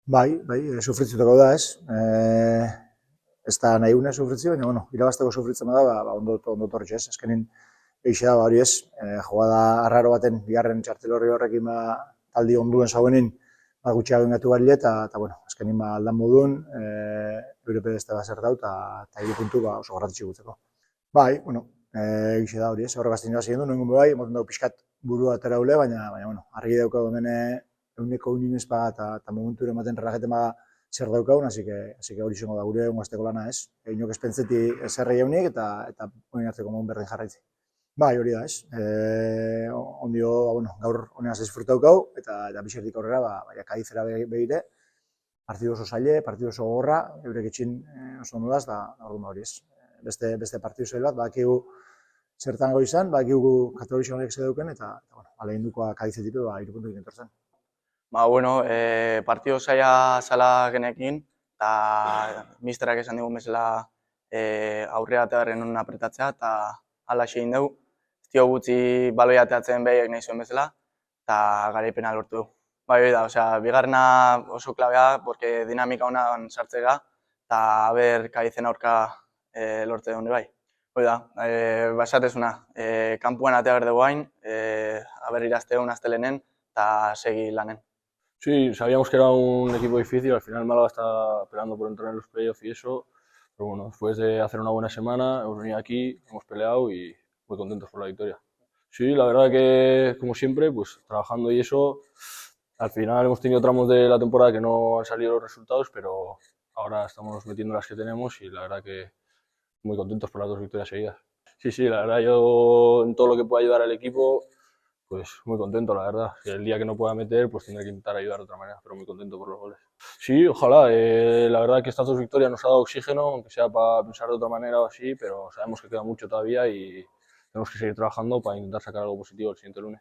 Bai, sufritzutako da, ez? Ez da nahi une sufritzi, baina, bueno, irabazteko sufritzen bada, ondo torritxe, ez? Azkenin, eixe da, hori ez, jugada arraro baten, bigarren txartel horrekin, taldi onduen zauenin, gutxiago ingatu bari eta, bueno, azkenin, aldan modun, Europe ez da zertau, eta hiru puntu, oso garrantzitsu gutzeko. Bai, bueno, eixe da, hori ez, horre gazten joa ziren du, nuen bai, moten dago pixkat burua atera ule, baina, bueno, argi daukau hemen eguneko uninez eta momentu ematen relajeten zer daukagun, así que hori izango da gure ungazteko lana, ez? Inok espentzeti zerrei eunik eta oin hartzeko mon berdin jarraitzi. Bai, hori da, ez? Ondio, bueno, gaur honeaz disfrutaukau eta bixertik aurrera, Kadizera behire, partidu oso zaile, partidu oso gogorra, eurek itxin oso ondo daz, da orduan hori ez. Beste partidu zail bat, bakigu zertango izan, bakigu kategorizio honek ze dauken eta bueno, alein dukoa Kadizetik 3 puntu etortzen. Bueno, partido zaila zala genekin, eta misterak esan digun bezala aurrea atearen honen apretatzea, eta ala egin dugu. Estio gutxi baloi ateatzen behiak nahi zuen bezala, eta garaipena lortu dugu. Bai, da, osea, bigarrena oso klabea, porque dinamika honan sartzega, eta haber Kadizen aurka lortze dune bai. Hoi da, basatezuna, kanpuan atea berde guain, haber irazte egun astelenen, eta segi lanen. Sí, sabíamos que era un equipo difícil, al final Málaga está peleando por entrar en los playoffs y eso, pero bueno, después de hacer una buena semana, hemos venido aquí, hemos peleado y muy contentos por la victoria. Sí, la verdad que, como siempre, pues trabajando y eso, al final hemos tenido tramos de la temporada que no han salido los resultados, pero ahora estamos metiendo las que tenemos y la verdad que muy contentos por las 2 victorias seguidas. Sí, la verdad yo en todo lo que pueda ayudar al equipo, pues muy contento, la verdad. Y el día que no pueda meter, pues tendré que intentar ayudar de otra manera, pero muy contento por los goles. Sí, ojalá. La verdad que estas 2 victorias nos ha dado oxígeno, aunque sea para pensar de otra manera o así, pero sabemos que queda mucho todavía y tenemos que seguir trabajando para intentar sacar algo positivo el siguiente lunes.